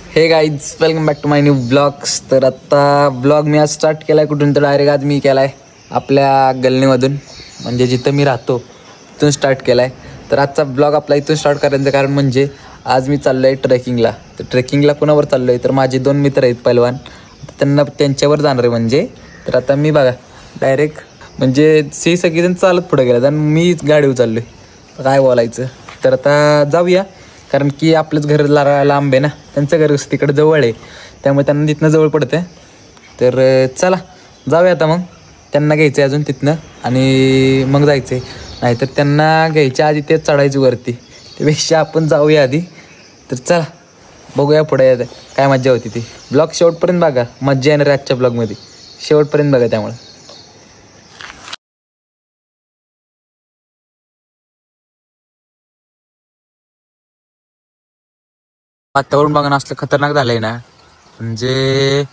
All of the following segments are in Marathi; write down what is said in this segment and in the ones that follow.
हे guys welcome back to my new blogs. तर आत्ता ब्लॉग मी आज स्टार्ट केला आहे कुठून तर डायरेक्ट आज मी केला आहे आपल्या गल्लीमधून, म्हणजे जिथं मी राहतो तिथून स्टार्ट केला आहे. तर आजचा ब्लॉग आपला इथून स्टार्ट करायचं कारण म्हणजे आज मी चाललो आहे ट्रेकिंगला. तर ट्रेकिंगला कोणावर चाललो आहे तर माझे 2 मित्र आहेत पैलवान, त्यांच्यावर जाणार आहे म्हणजे. तर आता मी बघा डायरेक्ट म्हणजे सगळेजण चालत पुढे गेला आणि मीच गाडीवर चाललो आहे, काय बोलायचं. तर आता जाऊया कारण की आपलंच घर लांब आहे ना, त्यांचं घर तिकडे जवळ आहे त्यामुळे त्यांना तिथनं जवळ पडतं. तर चला जाऊया आता. मग त्यांना घ्यायचं आहे अजून तिथनं आणि मग जायचं आहे, नाहीतर त्यांना घ्यायच्या आधी तेच चढायचं वरती, त्यापेक्षा आपण जाऊया आधी. तर चला बघूया पुढे काय मजा होती ती. ब्लॉग शेवटपर्यंत बघा, मजा येणार आजच्या ब्लॉगमध्ये, शेवटपर्यंत बघा. त्यामुळे वातावरण बघा ना असलं खतरनाक झालंय ना, म्हणजे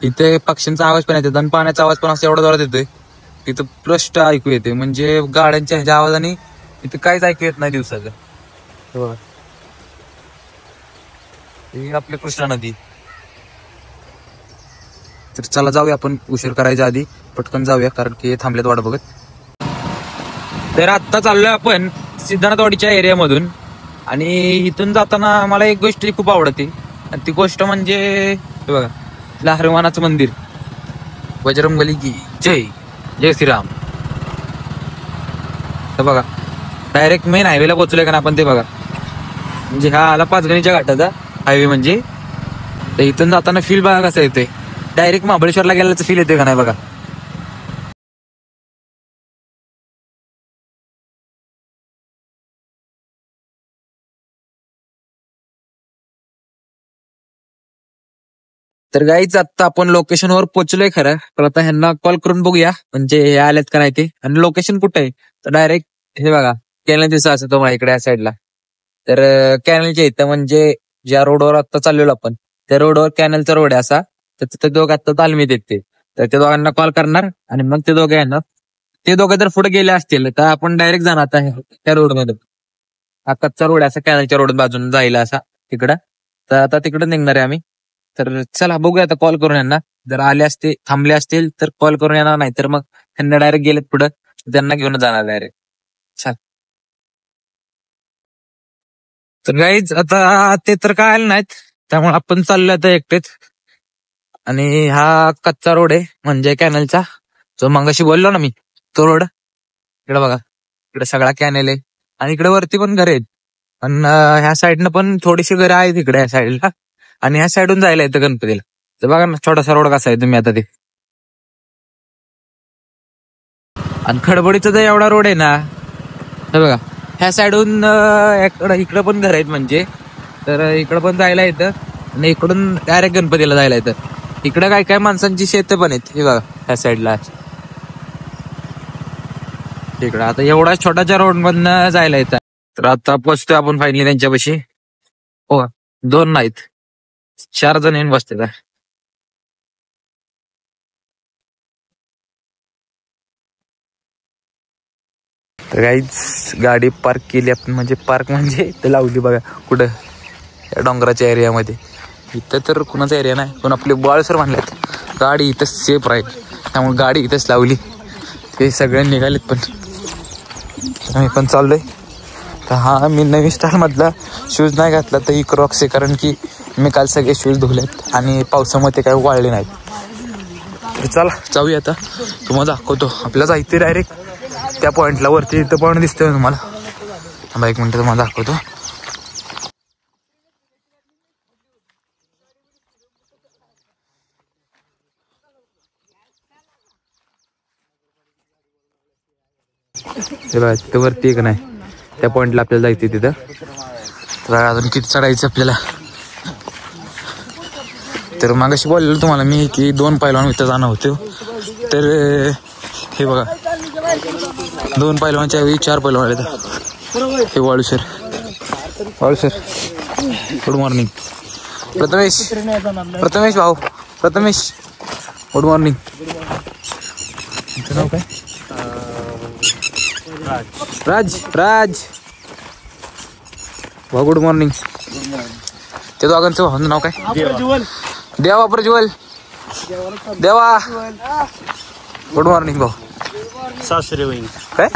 इथे पक्ष्यांचा आवाज पण येतो आणि पाण्याचा आवाज पण असं एवढा जोरात येतोय तिथं प्रश्न ऐकू येते, म्हणजे गाड्यांच्या ह्याच्या आवाजाने इथं काहीच ऐकू येत नाही दिवसाचं. ही आपली कृष्णा नदी. तर चला जाऊया आपण, उशीर करायच्या आधी पटकन जाऊया कारण की थांबल्यात वाट बघत. तर आत्ता चाललोय आपण सिद्धनाथवाडीच्या एरियामधून आणि इथून जाताना मला एक गोष्ट खूप आवडते आणि ती गोष्ट म्हणजे हे बघा आपलं हनुमानाचं मंदिर. बजरंगबली की जय, जय श्रीराम. तर बघा डायरेक्ट मेन हायवेला पोहोचलोय का आपण, ते बघा म्हणजे हा आला पाचगणीच्या घाटाचा हायवे म्हणजे. तर इथून जाताना फील बघा कसं येते, डायरेक्ट महाबळेश्वरला गेल्याचं फील येते का नाही बघा. तर गाईच आत्ता आपण लोकेशनवर पोहोचलोय खरं, तर आता ह्यांना कॉल करून बघूया म्हणजे हे आलेत का नाही ते, आणि लोकेशन कुठे आहे. तर डायरेक्ट हे बघा कॅनल दिसत असं तुम्हाला इकडे या साईडला. तर कॅनलच्या इथं म्हणजे ज्या रोडवर आता चाललेलो आपण त्या रोडवर कॅनलचा रोड आहे असा. तर तिथे दोघं आता तालमीत येते, तर त्या दोघांना कॉल करणार आणि मग ते दोघे येणार. ते दोघं जर पुढे गेले असतील तर आपण डायरेक्ट जाणार आता त्या रोडमध्ये. हा कच्चा रोड आहे असा, कॅनलच्या रोड बाजून जायला असा तिकडं. तर आता तिकडं निघणार आहे आम्ही. तर चला बघूया आता कॉल करून यांना, जर आले असते थांबले असतील तर कॉल करून येणार, नाही तर मग त्यांना डायरेक्ट गेलेत पुढं त्यांना घेऊन जाणार डायरेक्ट. चल तर गाईज आता ते तर काय आले नाहीत त्यामुळे आपण चाललोय आता एकटेच. आणि हा कच्चा रोड आहे म्हणजे कॅनलचा, जो मगाशी बोललो ना मी तो रोड. इकडे बघा इकडे सगळा कॅनल आहे आणि इकडे वरती पण घर आहेत, पण ह्या साईडनं पण थोडीशी घरं आहेत इकडे ह्या साईडला, आणि ह्या साईडून जायला येतं गणपतीला. तर बघा ना छोटासा रोड कसा आहे, तुम्ही आता ते. आणि खडबडीचा तर एवढा रोड आहे ना, हे बघा ह्या साईडून इकडं पण घर आहेत म्हणजे. तर इकडं पण जायला येतं आणि इकडून डायरेक्ट गणपतीला जायला येतं. इकडं काय काय माणसांची शेतं पण आहेत हे बघा ह्या साईडला. इकडं आता एवढा छोटाच्या रोड मधनं जायला येतं. तर आता पोचतोय आपण फायनली त्यांच्यापाशी. हो 2 नाहीत 4 जण येऊन बसते. तर काहीच गाडी पार्क केली आपण, म्हणजे पार्क म्हणजे ते लावली बघा कुठं या डोंगराच्या एरियामध्ये. इथं तर कुणाचा एरिया नाही, पण आपले बाळसर म्हणल्यात गाडी इथंच सेफ राहील त्यामुळे गाडी इथंच लावली. ते सगळे निघालेत पण मी पण चाललोय. तर हा मी नवीन स्टाईल मधला शूज नाही घातला तर ही क्रॉक्स आहे, कारण की मी काल सगळे शूज धुलेत आणि पावसामध्ये ते काही वाळले नाहीत. तर चला जाऊया आता, तुम्हाला दाखवतो. आपल्याला जायचं डायरेक्ट त्या पॉईंटला वरती, इथं पॉईंट दिसतोय तुम्हाला. थांबा 1 मिनिट तुम्हाला दाखवतो. तिथं वरती एक नाही, त्या पॉईंटला आपल्याला जायचं तिथं. तर अजून किती चढायचं आपल्याला. तर मागाशी बोललेलो तुम्हाला मी की 2 पैलवान इथं जाणं होतं. तर हे बघा 2 पैलवानच्या वेळी 4 पैलवान आले. हे वाळूसर गुड मॉर्निंग. प्रथमेश भाऊ गुड मॉर्निंग. तुमचं नाव काय? राज भाऊ गुड मॉर्निंग. ते दोघांचं भावांचं नाव काय? देवा प्रज्वल. देवा गुड मॉर्निंग भाऊ. सासरे वहिनी काय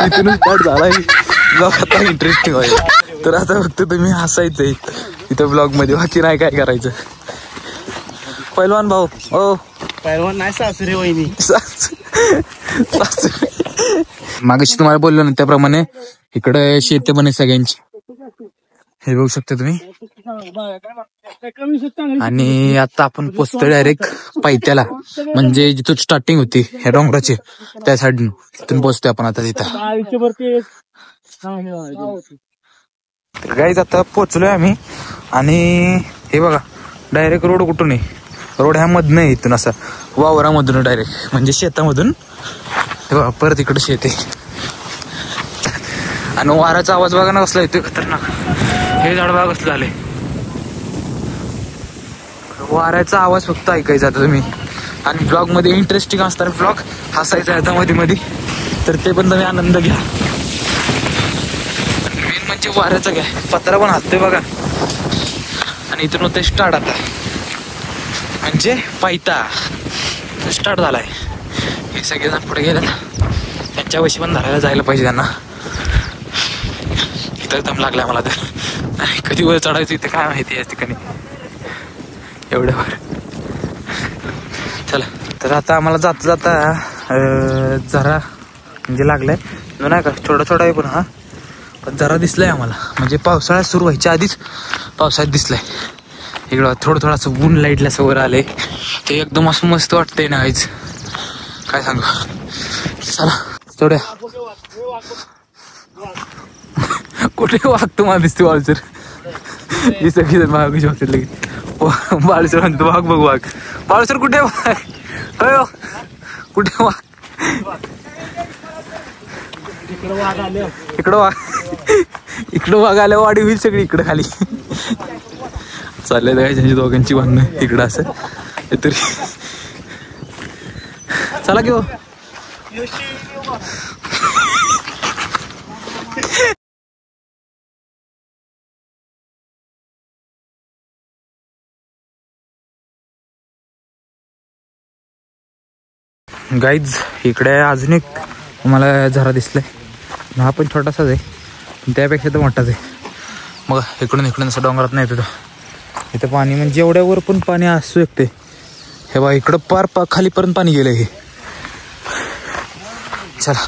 इथून स्टार्ट झालाय ब्लॉग. आता इंटरेस्टिंग होईल. तर आता फक्त तुम्ही हसायचंय इथं ब्लॉग मध्ये, बाकी नाही काय करायचं. पहिलवान भाऊ. ओ पहिलवान नाही, सासरे वहिनी. मागाशी तुम्हाला बोललो ना त्याप्रमाणे इकडे शेती पण आहे सगळ्यांची, हे बघू शकता तुम्ही. आणि आता आपण पोचतो डायरेक्ट पायथ्याला, म्हणजे जिथून स्टार्टिंग होती ह्या डोंगराची त्या साईडून तिथून पोचतोय आपण आता तिथं. गाईज आता पोचलोय आम्ही. आणि हे बघा डायरेक्ट रोड कुठून आहे, रोड ह्या मधनं आहे इथून असा वावरामधून डायरेक्ट, म्हणजे शेतामधून. हे बघा परत इकडे शेत आहे. आणि वाराचा आवाज बघा ना कसला येतोय खतरनाक. हे झाड बघा कसलं झालंय, वाऱ्याचा आवाज फक्त ऐकायचा आता तुम्ही. आणि ब्लॉग मध्ये इंटरेस्टिंग असणार ब्लॉग, हसायचा आता मध्ये मध्ये, तर ते पण तुम्ही आनंद घ्या. मेन म्हणजे वाऱ्याचा घ्या, पत्रा पण हलतोय बघा. आणि इथून होते स्टार्ट आता, म्हणजे पायथा स्टार्ट झालाय. हे सगळेजण पुढे गेले, त्यांच्या वशी पण धरायला जायला पाहिजे त्यांना. इथं दम लागलाय मला तर, कधी वर चढायचं इथे काय माहिती या ठिकाणी एवढ्यावर. चला तर आता आम्हाला जाता जाता जरा म्हणजे लागलाय नाही का, छोटा छोटा आहे पण हा, पण जरा दिसलाय आम्हाला, म्हणजे पावसाळ्यात सुरू व्हायच्या आधीच पावसाळ्यात दिसलाय. इकडं थोडं थोडंसं ऊन लाईटला सवर आले, ते एकदम असं मस्त वाटतंय ना गाईज, काय सांगू. चला थोड्या कुठे वाघ तुम्हाला दिसते बाळसर, ही सगळी जण महाग बघतात लगेच. बाळसर म्हणतो वाघ बघ वाघ. बाळसर कुठे वाघ, हो कुठे वाघ, इकडं वाघ, इकडं वाघ आल्या वाडी होईल सगळी इकडं खाली. चाललंय त्यांची दोघांची भांडणं इकडं असं तरी. चला घेऊ. गाईज इकडे अजून एक मला झरा दिसलाय, हा पण छोटासाच आहे, त्यापेक्षा तर मोठाच आहे. मग इकडून इकडून असं डोंगरात नाही येतो इथं पाणी, म्हणजे एवढ्यावर पण पाणी असू शकते. हे बघा इकडं पार खालीपर्यंत पाणी गेलंय हे. चला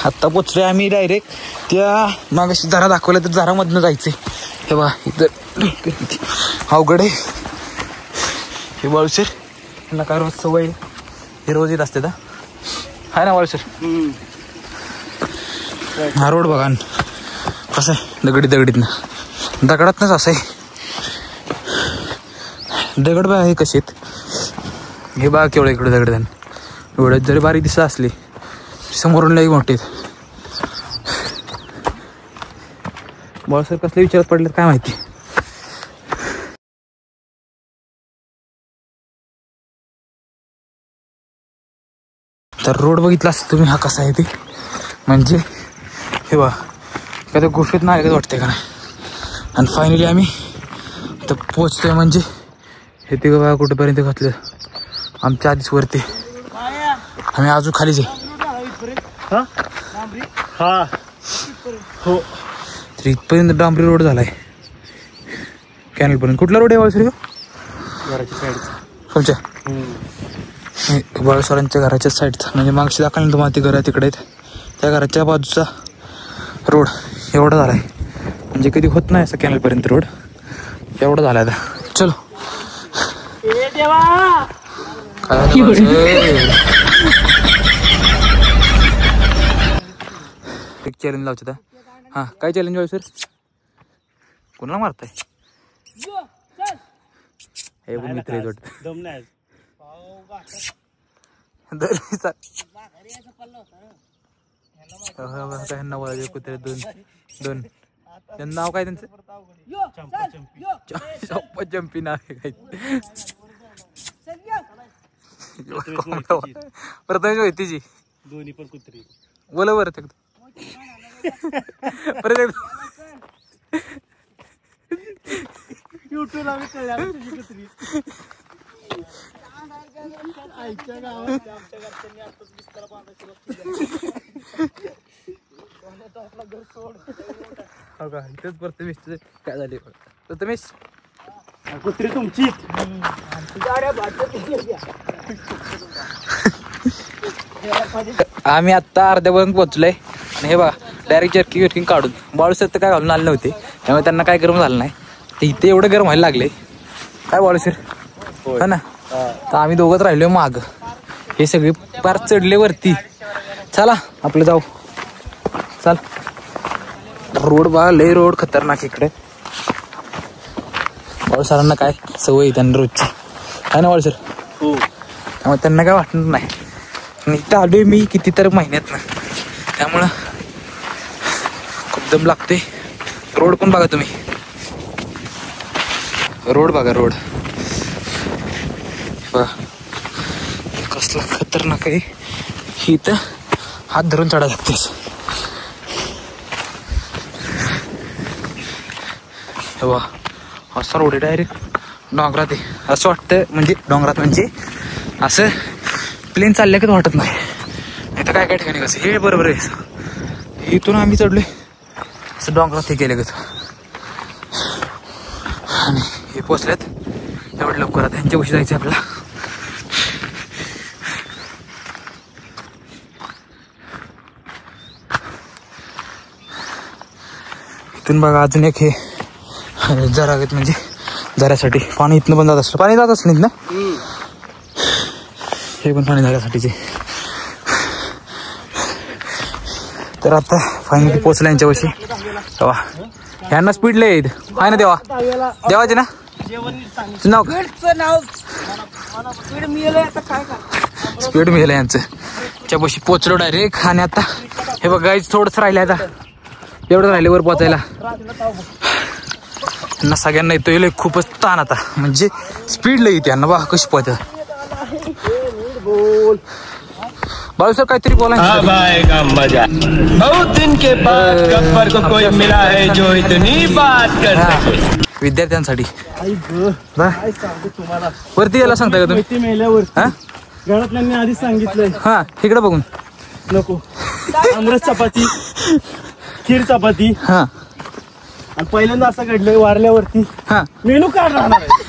आत्ता पोचलोय आम्ही डायरेक्ट त्या मागाशी झरा दाखवलं तर झरामधनं जायचंय. हे बघा इथं अवघड आहे. हे बाळूसर यांना काय रोज सवय, हे रोज येत असते हाय ना बाळूसर. हा रोड बघा कसं आहे, दगडीतनं दगडातनंच असं आहे. दगड बघा हे कसे आहेत, हे बघा केवढं इकडे दगड एवढ्यात जरी बारीक दिसत असली समोरून लई मोठे आहेत. बाळूसर कसल्या विचारात पडलेत काय माहिती. तर रोड बघितला असता तुम्ही हा कसा आहे ते, म्हणजे हे बघा काय तर गुफेत नाही आलं वाटतंय का नाही. आणि फायनली आम्ही तर पोचतोय, म्हणजे हे ते बघा कुठेपर्यंत घातलं आमच्या आधीच वरती, आम्ही अजून खालीच आहे. तर इथपर्यंत डांबरी रोड झालाय कॅनल पर्यंत. कुठला रोड आहे बाळूसर? घराच्या साईडचा तुमच्या बाळूसरांच्या घराच्या साईडचा, म्हणजे मागशी दाखवलं तुम्हाला ते घर तिकडे आहेत, त्या घराच्या बाजूचा रोड एवढा झालाय, म्हणजे कधी होत नाही असं कॅनल पर्यंत रोड एवढा झालाय आता. चलो एक चॅलेंज लावतो. हा काय चॅलेंज आहे सर? कोणाला मारताय? हे पण मित्र आहेत वाटतं. कुत्रे दोन दोन त्यांचं नाव काय, त्यांचं चंपा चंपी नाव आहे काय. प्रथमेश माहितीची दोन्ही पण कुत्री बोला बरं परत एकदा. युट्यूबला आम्ही कळलं तुझी कुत्री आईच्या गावात आमच्या घरच्यांनी आताच बिस्तारा बांधायची हो का इथेच प्रथमेश काय झाले प्रथमेश कुत्री तुमची आम्ही आत्ता अर्ध्यापर्यंत पोहोचलोय आणि हे बघा डायरेक्ट जर्किंग वर्किंग काढून बाळूसर तर काय घालून आले नव्हते त्यामुळे त्यांना काय गरम झालं नाही ते इथे एवढं गरम व्हायला लागले काय बाळूसर हा ना तर आम्ही दोघंच राहिलो माग हे सगळे पार चढले वरती चला आपलं जाऊ चाल रोड बघा लय रोड खतरनाक इकडे बाळूसरांना काय सवय त्यांना रोजची काय ना बाळूसर त्यामुळे त्यांना काय वाटणार नाही आणि इथं आलोय मी किती तर महिन्यात ना त्यामुळं खूप दम लागते रोड पण बघा तुम्ही रोड बघा रोड बघा कसला खतरनाक आहे इथं हात धरून चढा लागतेस वा असा रोड आहे डायरेक्ट डोंगरात आहे असं वाटतं म्हणजे डोंगरात म्हणजे असं प्लेन चालल्या का वाटत नाही इथं काय काय ठिकाणी कसं हे बरोबर आहे इथून आम्ही चढलोय असं डोंगरात हे गेले कसं आणि हे पोचल्यात एवढं लवकर आता त्यांच्या गोष्टी जायचं आपल्याला इथून बघा अजून एक हे जरा म्हणजे जऱ्यासाठी पाणी इथनं पण जात असलं पाणी जात असलं ना हे पण पाणी झाल्यासाठीचे तर आता फायनली पोचला यांच्यापाशी तेव्हा ह्यांना स्पीड लय आहे ना देवा देवाचे ना नाव स्पीड मिळालं यांचं त्याच्यापाशी पोचलो डायरेक्ट आणि आता हे बघ गाईच थोडंच राहिले आता एवढं राहिले वर पोचायला त्यांना सगळ्यांना येतोय खूपच ताण आता म्हणजे स्पीड लई त्यांना बघा कशी पोहतात बाळू सर काहीतरी बोला मजा बहुत दिन के बाद गब्बर को कोई मिला है जो इतनी बात कर सके विद्यार्थ्यांसाठी तुम्हाला वरती यायला सांगता का तुम्ही मेल्यावर घरातल्यांनी आधीच सांगितलंय हा इकडे बघून नको आमरस चपाती खीर चपाती हा आणि पहिल्यांदा असं घडलंय वारल्यावरती हा मेनू कार्ड राहणार आहे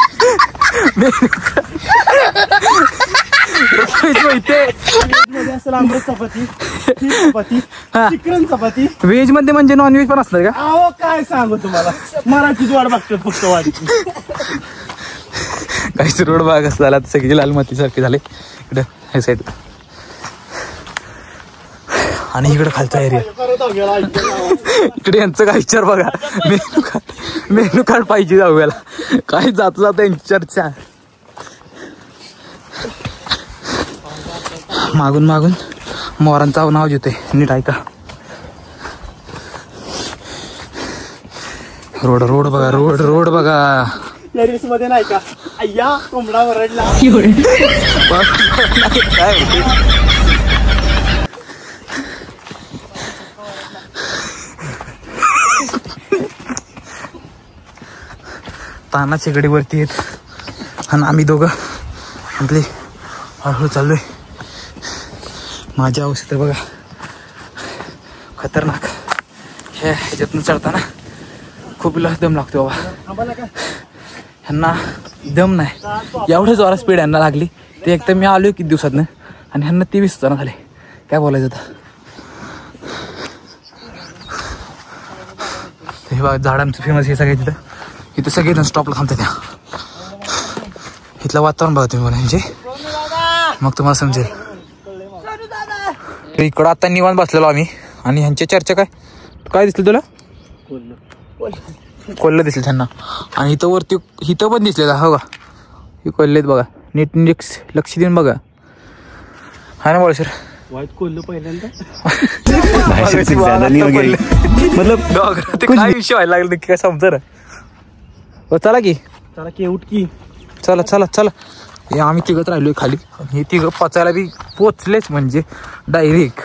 मध्ये असेल आमरस चपाती खीर चपाती चिकन चपाती व्हेज मध्ये म्हणजे नॉनव्हेज पण असतात का अहो काय सांगू तुम्हाला मराठीच वाट बघतात फक्त वाढीची काहीच रोड बघा कसं झाला सगळी लाल माती सारखे झाले इकडं हे साईड आणि इकडं खालचा एरिया इकडे यांचं काय विचार बघा मेनू कार्ड पाहिजे जाऊयाला काय जात जात यांची चर्चा मागून मागून मोरांचं नाव घेतोय नीट ऐका रोड रोड बघा रोड रोड बघा टेरिस मध्ये नाही का अय्या कोंबडा वरडला काय तानाची गडीवरती येत आणि आम्ही दोघं आपले हळूहळू चाललोय माझी अवस्था तर बघा खतरनाक ह्याच्यातून चढताना खूप दम लागतो बाबा ह्यांना दम नाही एवढं जोरात स्पीड यांना लागली ते एक तर मी आलोय किती दिवसातनं आणि ह्यांना 23 जण झाले काय बोलायचं आता हे बघा झाडांचं फेमस हे सगळे तिथं इथं सगळेजण स्टॉपला थांबतात त्या इथलं वातावरण बघा तुम्ही मला म्हणजे मग तुम्हाला समजेल इकडं आता निवांत बसलेलो आम्ही आणि ह्यांची चर्चा काय काय दिसली तुला कोल्ह दिसले त्यांना आणि इथं वरती इथं पण दिसले हो का हे कोल्हेत बघा नीट लक्ष देऊन बघा हा ना सर वाईट कोल्ह पहिल्यांदा मतलब काय विषय व्हायला लागला की काय समजा चला की चला की उठकी चला चला चला हे आम्ही तिघत राहिलोय खाली हे तिघं पचायला बी पोचलेच म्हणजे डायरेक्ट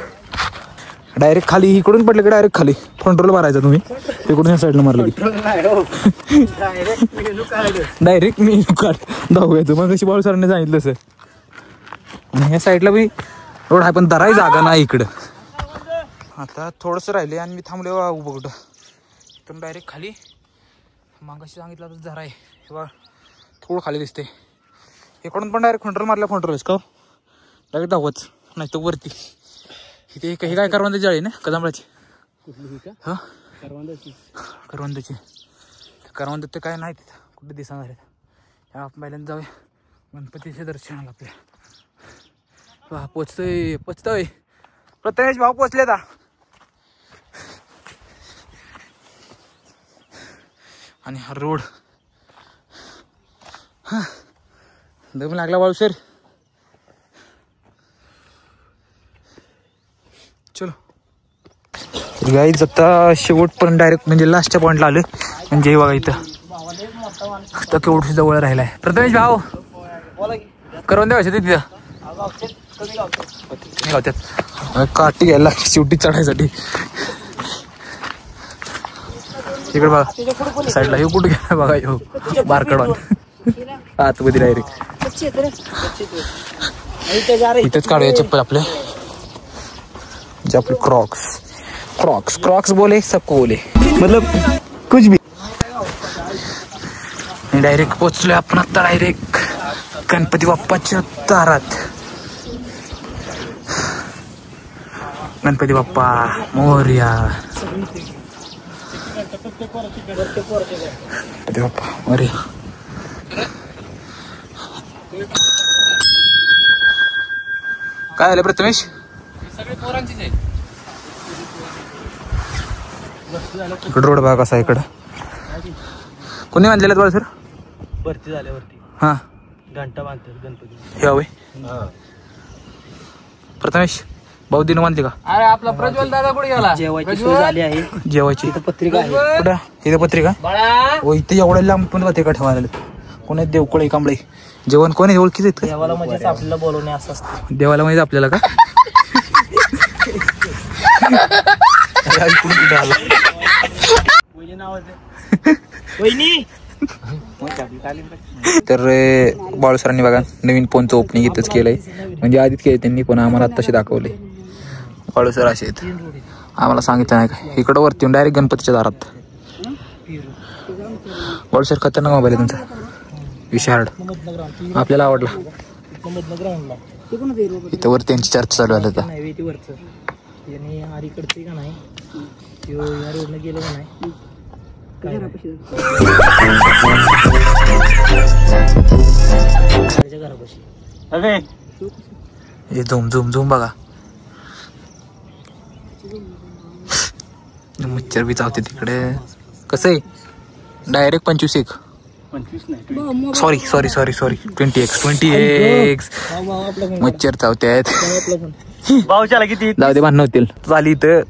डायरेक्ट खाली इकडून पडलं की डायरेक्ट खाली फ्रंटरोल मारायचा तुम्ही तिकडून या साईडला मारलं की डायरेक्ट मी धावूयाचं मग कशी बाळू सरांनी सांगितलं सर. आणि ह्या साईडला बी रोड आहे पण दराही जागा नाही इकडं. आता थोडंसं राहिले आणि मी थांबले उभं कुठं इथून डायरेक्ट खाली मागाशी सांगितलं तर जरा आहे हे बघा थोडं खाली दिसते. इकडून पण डायरेक्ट फ्रंटरोल मारल्या फ्रंटरोलच का डायरेक्ट धावच नाही तो वरती इथे हे काय करवंदाची जाळी ना कदंबाची हा करवंदाची करवंदात ते काय नाही तिथं कुठे दिसणार आहेत. आपण पहिल्यांदा जाऊया गणपतीच्या दर्शनाला आपल्या पोचतोय प्रथमेश भाऊ पोचले आता. आणि हा रोड दम लागला बाळू सर. चलो गाईज आता शेवटपर्यंत डायरेक्ट म्हणजे लास्टच्या पॉईंटला आलं म्हणजे बघा इथं आता केवढं जवळ राहिलाय. प्रथमेश भाऊ करून द्या तिथं गावत्यात काठी घ्यायला शेवटी चढायसाठी इकडे बघा साईडला हे कुठे घ्या बघा हो बारकडून आतमध्ये डायरेक्ट इथेच काढूया चप्पल आपले जे आपले क्रॉक्स बोले सबको बोले मतलब कुछ भी. डायरेक्ट पोचलोय आपण आता डायरेक्ट गणपती बाप्पाच्या दारात. गणपती बाप्पा मोरया गणपती बाप्पा मोरया. काय झालं प्रथमेश इकडं रोड बघा कसा इकडं कोणी बांधलेलं बरं सर भरती झाल्यावरती हा घंटा बांधतात गणपती हे हवे प्रथमेश भाऊदीनं बांधली का. अरे आपला प्रज्वल दादा कुठे गेला. जेवायची सोय झाली आहे जेवायची इथं पत्रिका आहे कुठं इथं पत्रिका हो इथे एवढ्या लांब पण पत्रिका ठेवायला कोणी देवकळे कांबळे जेवण कोणी ओळखीच आहेत देवाला म्हणजे आपल्याला बोलवणे असं असतं. देवाला माहिती आपल्याला का तर बाळू सरांनी बघा नवीन फोनचं ओपनिंग इथंच केलंय म्हणजे आधीच केलं त्यांनी पण आम्हाला आत्ताशी दाखवले. बाळू सर असे आहेत आम्हाला सांगितलं नाही का इकडं वरती येऊन डायरेक्ट गणपतीच्या दारात. बाळू सर खतरनाक मोबाईल आहे तुमचा विशार्ड आपल्याला आवडला. इथं वर त्यांची चर्चा चालू आहे आता हे झूम झूम झूम बघा मच्छर बी चावते तिकडे कसं आहे डायरेक्ट 25 सॉरी 20x मच्छर चावते आहेत भाऊच्याला किती जाऊ दे भांडण होतील झाली इथं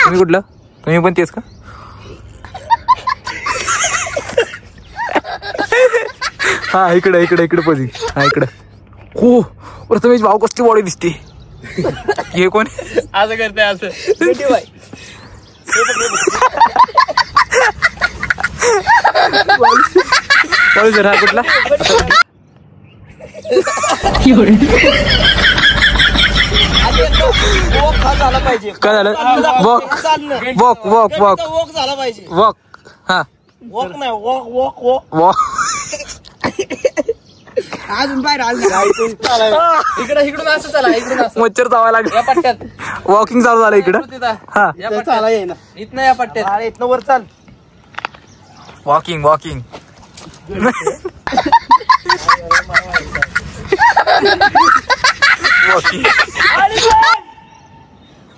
तुम्ही कुठलं तुम्ही पण तेच का हा इकडे पजी हा इकडं हो प्रथमेश भाऊ कसली बॉडी दिसते. हे कोण असं करते असं सर हा कुठला झाला पाहिजे काय झालं वॉक झाला पाहिजे वॉक हा वॉक नाही वॉक वॉक अजून बाहेर इकडून असं चला इकडून असं मच्छर चावायला या लागला पट्ट्यात वॉकिंग चालू झालं इकडं हा या पट्ट्यात इथनं या पट्ट्यात इथनं वर चाल वॉकिंग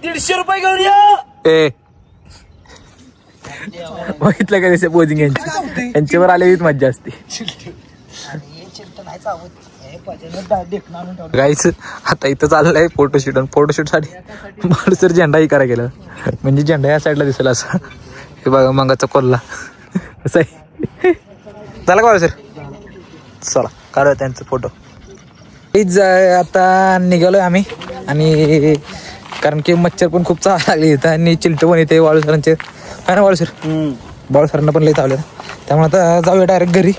150 रुपये घेऊन या ए बघितलं का त्याच्या पोजिंग यांच्यावर आलेलीच मज्जा असते. गाईच आता इथं चाललंय फोटोशूट आणि फोटोशूट साठी सर झेंडाही करा गेला म्हणजे झेंडा या साईडला दिसला असं हे बघा मंगाचा कोल्हा असं आहे. झाला का सर चला काढूया त्यांचा फोटो. आता निघालोय आम्ही आणि कारण की मच्छर पण खूप चावा लागली इथं आणि चिलटं पण येते वाळू सरांचे काय ना वाळू सर बाळू सरांना पण लई चावलं त्यामुळे आता जाऊया डायरेक्ट घरी.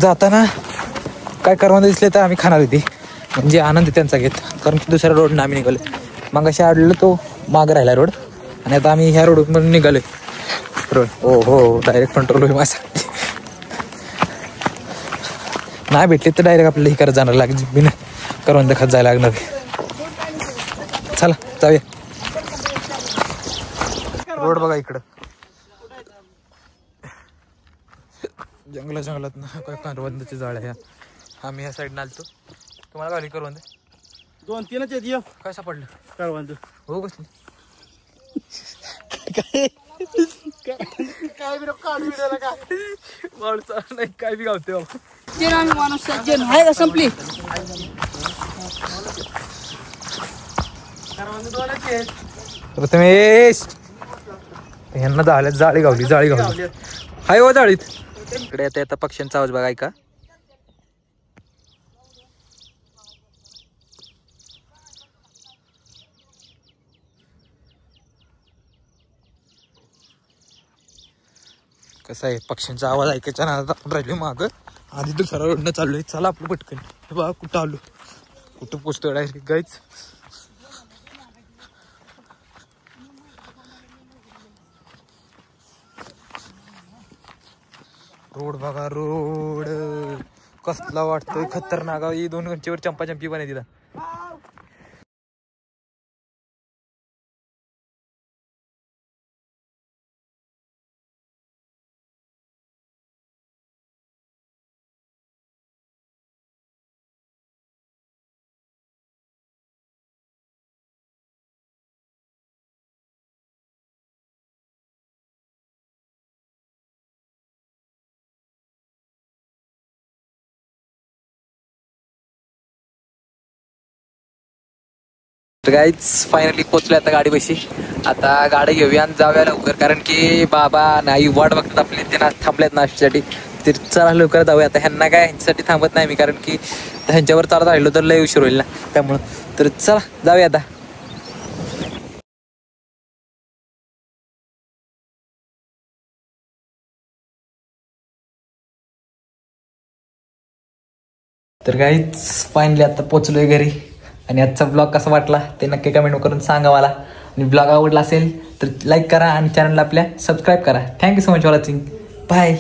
जाताना काय करवंद दिसले तर आम्ही खाणार होती म्हणजे आनंद त्यांचा घेत कारण की दुसऱ्या रोडनं आम्ही निघालो. मग अशा आडलं तो माग राहिला रोड आणि आता आम्ही ह्या रोडवरून निघालोय रोड. हो डायरेक्ट कंट्रोल होईल माझा नाही भेटले तर डायरेक्ट आपल्याला हे करत जाणार लागेल बिना करवंद खात जायला लागणार. चला जाऊया. रोड बघा इकडं जंगलात ना काय करवंदाची झाड आहे. आम्ही ह्या साईडनं आलतो. तुम्हाला काय करवंद 2-3च येत काय सापडलं करवंद हो कसली काय बी काढून दिला का माणसा नाही काय बी गावते बाबा. माणूस आहे का संपली प्रथमेश यांना जाळी गावली हाय हो जाळीत. इकडे आता पक्ष्यांचा आवाज बघा ऐका. कसं आहे पक्ष्यांचा आवाज ऐकायचा ना आपण राहिलो मागं आधी दुसऱ्या रोडनं चाललोय. चला आपलं पटकन बघा कुठं आलो कुठं पोचतो डायरेक्ट गाईच. रोड बघा रोड कसला वाटतोय खतरनाक. 2 घंटेवर चंपाचंपी पण आहे तिथं. गाईच फायनली पोचलोय आता गाडी बशी. आता गाडी घेऊया आणि जाऊया लवकर कारण की बाबा नाही वाट बघतात आपले त्यांना थांबल्यात नाश्त्यासाठी. ते चला लवकर जाऊया आता. ह्यांना काय ह्यांच्यासाठी थांबत नाही मी कारण की ह्यांच्यावर चालत राहिलो तर लय उशीर होईल ना त्यामुळं. तर चला जाऊया आता. तर गाईच फायनली आता पोचलोय घरी आणि आजचा ब्लॉग कसा वाटला ते नक्की कमेंट करून सांगा मला. आणि ब्लॉग आवडला असेल तर लाईक करा आणि चॅनलला आपल्या सबस्क्राईब करा. Thank you so much for watching. Bye.